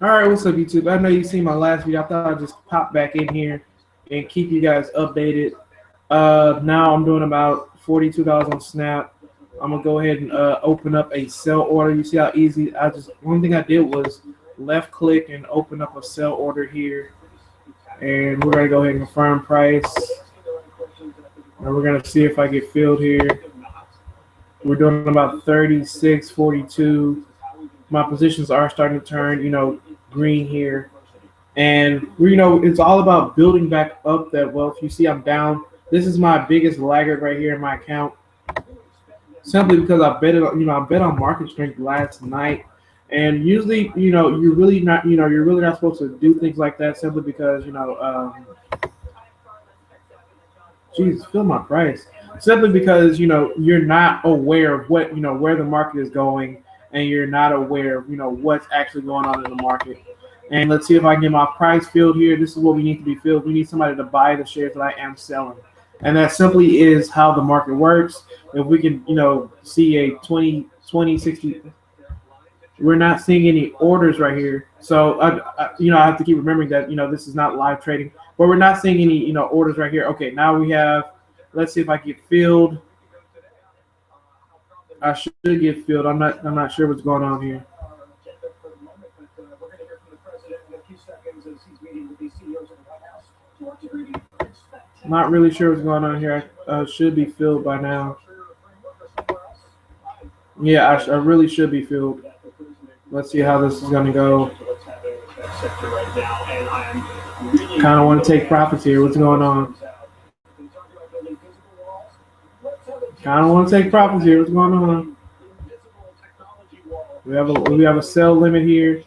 All right, what's up, YouTube? I know you seen my last video. I thought I'd just pop back in here and keep you guys updated. Now I'm doing about $42 on Snap. I'm gonna go ahead and open up a sell order. You see how easy? One thing I did was left click and open up a sell order here, and we're gonna go ahead and confirm price, and we're gonna see if I get filled here. We're doing about 36.42. My positions are starting to turn, green here. And it's all about building back up that wealth. You see, I'm down. This is my biggest laggard right here in my account, simply because I bet it. I bet on market strength last night. And usually, you're really not supposed to do things like that simply because, Jesus, feel my price. Simply because you're not aware of what where the market is going, and you're not aware of what's actually going on in the market. And let's see if I can get my price filled here. This is what we need to be filled. We need somebody to buy the shares that I am selling, and that simply is how the market works. If we can see a 20, 60. We're not seeing any orders right here, so I have to keep remembering that this is not live trading, but we're not seeing any orders right here. Okay, now we have. Let's see if I get filled. I should get filled. I'm not sure what's going on here. Not really sure what's going on here. I should be filled by now. Yeah, I really should be filled. Let's see how this is going to go. Kind of want to take profits here. What's going on? Kind of want to take profits here. What's going on? We have a sell limit here.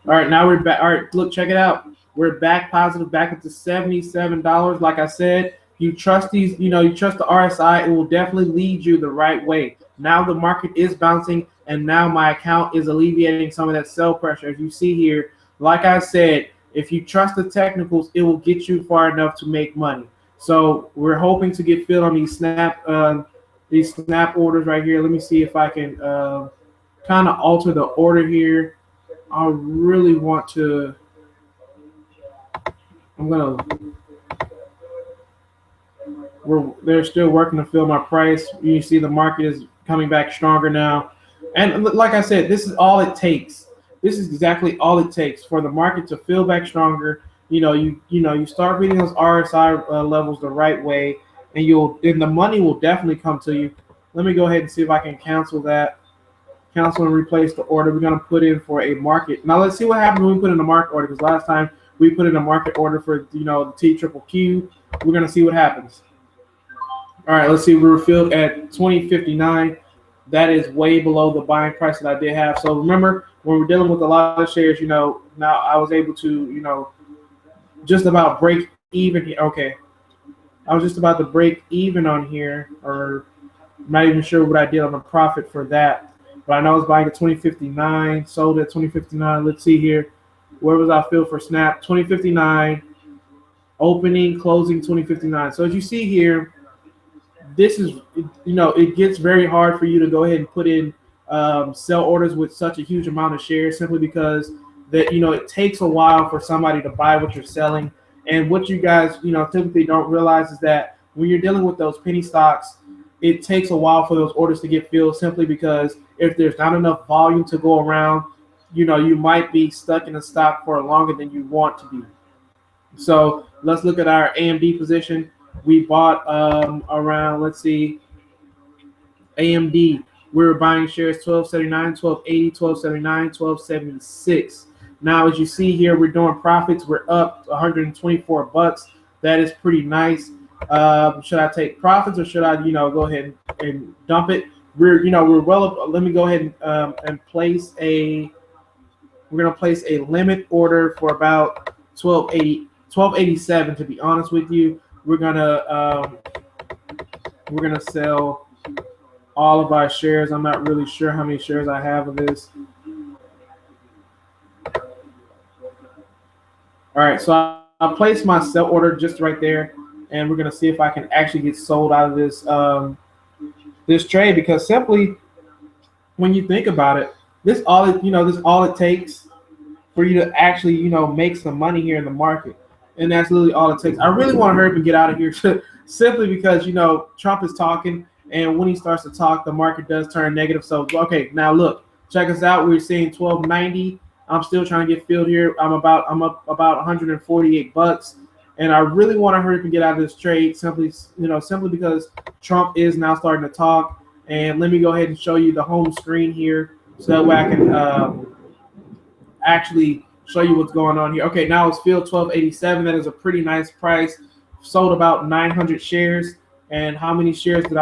All right, now we're back. All right, look, check it out. We're back positive, back up to $77. Like I said, you trust these. You trust the RSI. It will definitely lead you the right way. Now the market is bouncing, and now my account is alleviating some of that sell pressure. As you see here, like I said, if you trust the technicals, it will get you far enough to make money. So we're hoping to get filled on these snap orders right here. Let me see if I can kind of alter the order here. I really want to. They're still working to fill my price. You see the market is coming back stronger now. And like I said, this is all it takes. This is exactly all it takes for the market to fill back stronger. You start reading those RSI levels the right way, and the money will definitely come to you. Let me go ahead and see if I can cancel that. Cancel and replace the order. We're going to put in for a market. Now let's see what happens when we put in a market order, because last time we put in a market order for the TQQQ. We're going to see what happens. All right, let's see. We were filled at 20.59. That is way below the buying price that I did have. So remember, when we're dealing with a lot of shares, now I was able to, just about break even here. Okay, I was just about to break even on here, or I'm not even sure what I did on the profit for that. But I know I was buying at 20.59, sold at 20.59. Let's see here. Where was I filled for Snap? 20.59, opening, closing 20.59. So as you see here, this is, it gets very hard for you to go ahead and put in sell orders with such a huge amount of shares, simply because that it takes a while for somebody to buy what you're selling. And what you guys typically don't realize is that when you're dealing with those penny stocks, it takes a while for those orders to get filled, simply because if there's not enough volume to go around, you might be stuck in a stock for longer than you want to be. So let's look at our AMD position. We bought around, let's see, AMD. We were buying shares 12.79, 12.80, 12.79, 12.76. Now, as you see here, we're doing profits. We're up $124. That is pretty nice. Should I take profits, or should I, go ahead and dump it? We're well up. Let me go ahead and place a. We're gonna place a limit order for about 12.87. To be honest with you, we're gonna sell all of our shares. I'm not really sure how many shares I have of this. All right, so I'll place my sell order just right there, and we're gonna see if I can actually get sold out of this this trade, because simply when you think about it, this all it takes for you to actually, make some money here in the market. And that's literally all it takes. I really want to hurry up and get out of here simply because, Trump is talking. And when he starts to talk, the market does turn negative. So, okay, now look, check us out. We're seeing 1290. I'm still trying to get filled here. I'm up about 148 bucks. And I really want to hurry up and get out of this trade simply because Trump is now starting to talk. And let me go ahead and show you the home screen here so that way I can actually show you what's going on here. Okay, now it's filled 1287. That is a pretty nice price. Sold about 900 shares. And how many shares do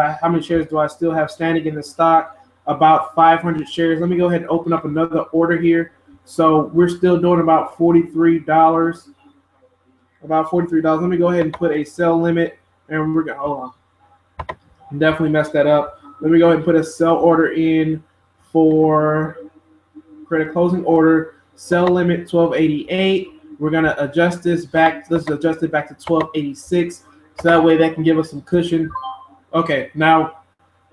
I still have standing in the stock? About 500 shares. Let me go ahead and open up another order here. So we're still doing about $43. About $43. Let me go ahead and put a sell limit, and we're gonna hold on. Definitely messed that up. Let me go ahead and put a sell order in for create a closing order. Sell limit 1288. We're gonna adjust this back. Let's adjust it back to 1286, so that way that can give us some cushion. Okay, now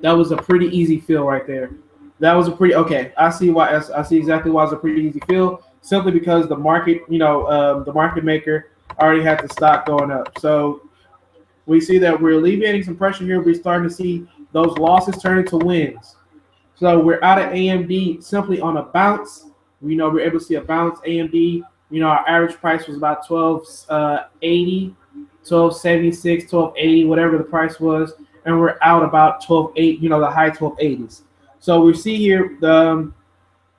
that was a pretty easy fill right there. That was a pretty okay. I see why. I see exactly why it's a pretty easy fill. Simply because the market, the market maker already had the stock going up. So we see that we're alleviating some pressure here. We're starting to see those losses turn into wins. So we're out of AMD simply on a bounce. We're able to see a bounce AMD. Our average price was about 1280, 1276, 1280, whatever the price was, and we're out about 1280, the high 1280s. So we see here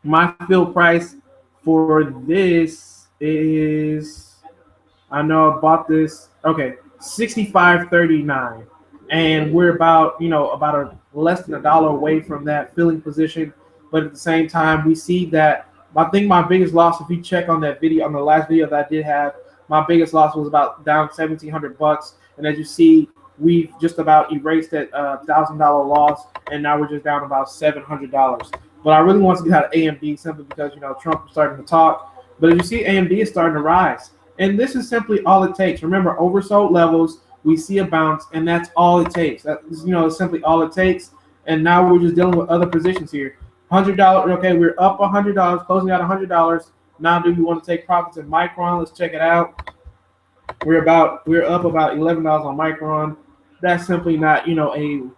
my fill price for this is, I know I bought this. Okay, 65.39, and we're about about a less than $1 away from that filling position. But at the same time, we see that I think my biggest loss, if you check on that video, on the last video that I did have, my biggest loss was about down 1,700 bucks. And as you see, we've just about erased that $1,000 loss, and now we're just down about $700. But I really want to get out of AMD simply because Trump is starting to talk. But as you see, AMD is starting to rise. And this is simply all it takes. Remember, oversold levels, we see a bounce, and that's all it takes. That's simply all it takes. And now we're just dealing with other positions here. $100. Okay, we're up $100, closing out $100. Now, do we want to take profits in Micron? Let's check it out. We're up about $11 on Micron. That's simply not a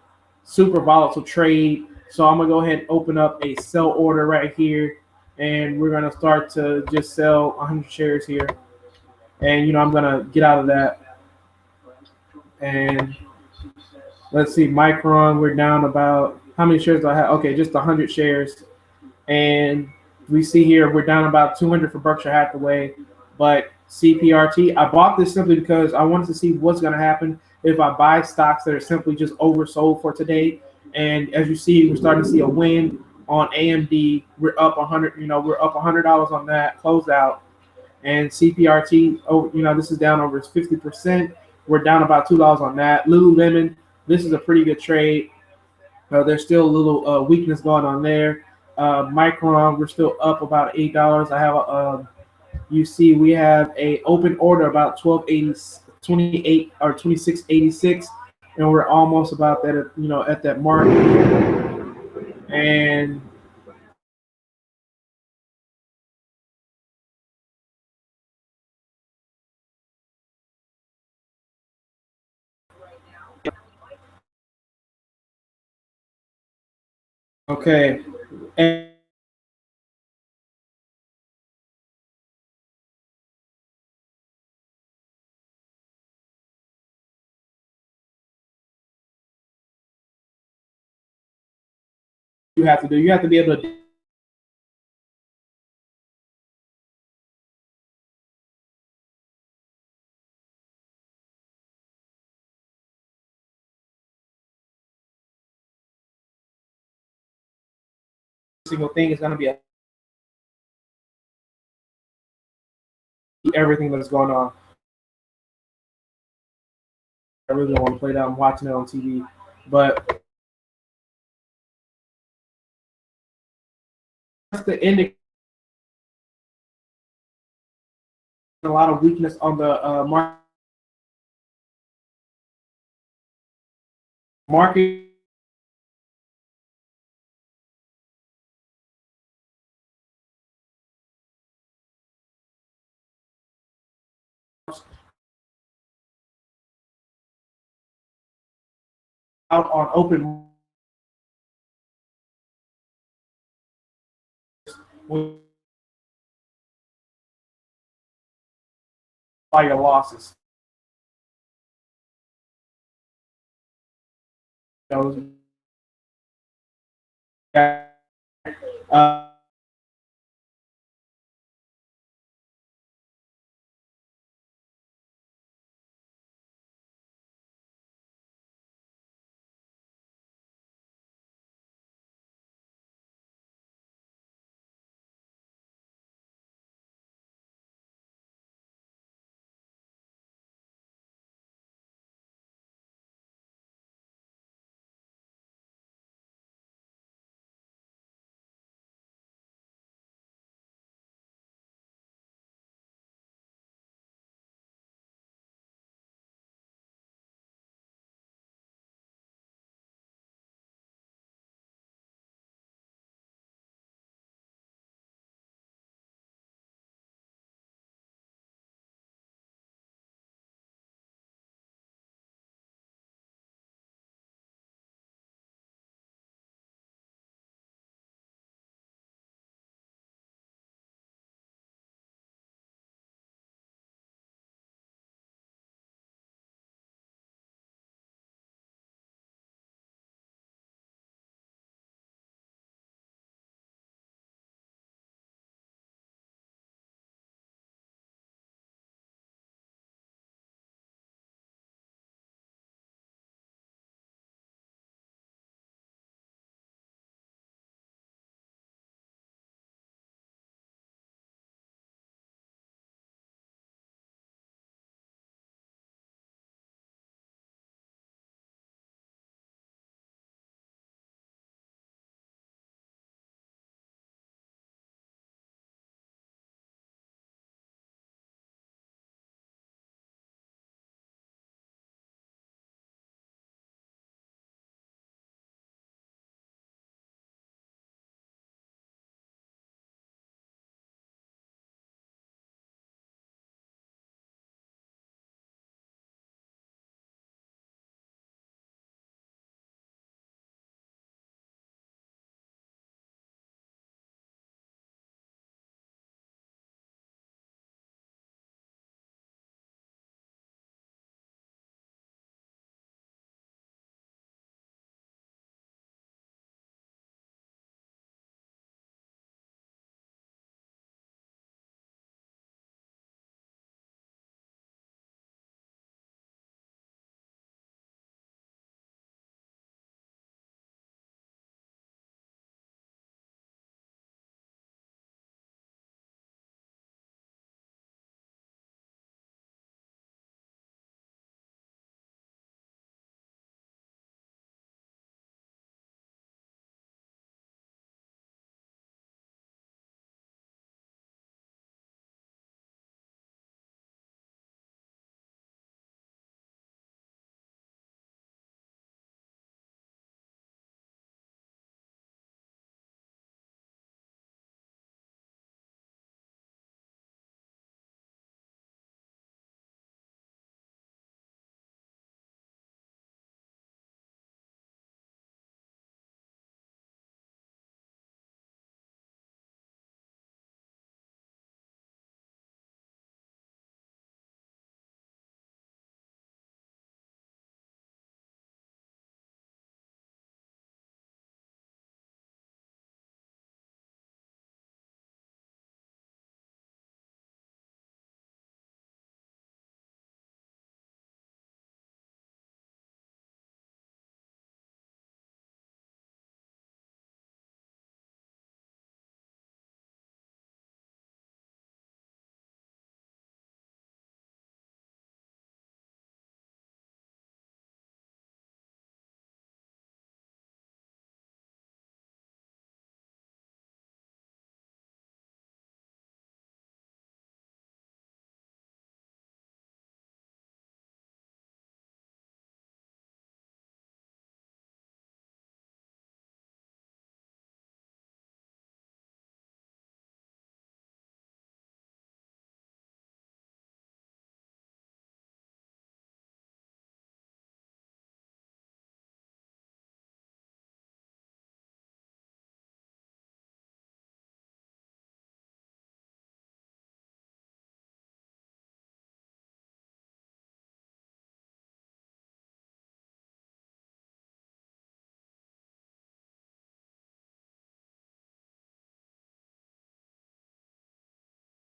super volatile trade. So I'm gonna go ahead and open up a sell order right here, and we're gonna start to just sell 100 shares here. And I'm gonna get out of that. And let's see, Micron, we're down about, how many shares do I have? Okay, just 100 shares. And we see here we're down about 200 for Berkshire Hathaway. But CPRT, I bought this simply because I wanted to see what's going to happen if I buy stocks that are simply just oversold for today. And as you see, we're starting to see a win on AMD. We're up 100. We're up $100 on that close out. And CPRT, this is down over 50%. We're down about $2 on that. Lululemon, this is a pretty good trade. There's still a little weakness going on there. Micron, we're still up about $8. I have you see, we have a open order about 1280, 28 or 2686, and we're almost about that, at that mark. And okay, and you have to do, you have to be able to single thing is going to be everything that's going on. I really don't want to play that. I'm watching it on TV, but that's the indicator. A lot of weakness on the market. out on open by your losses. You know,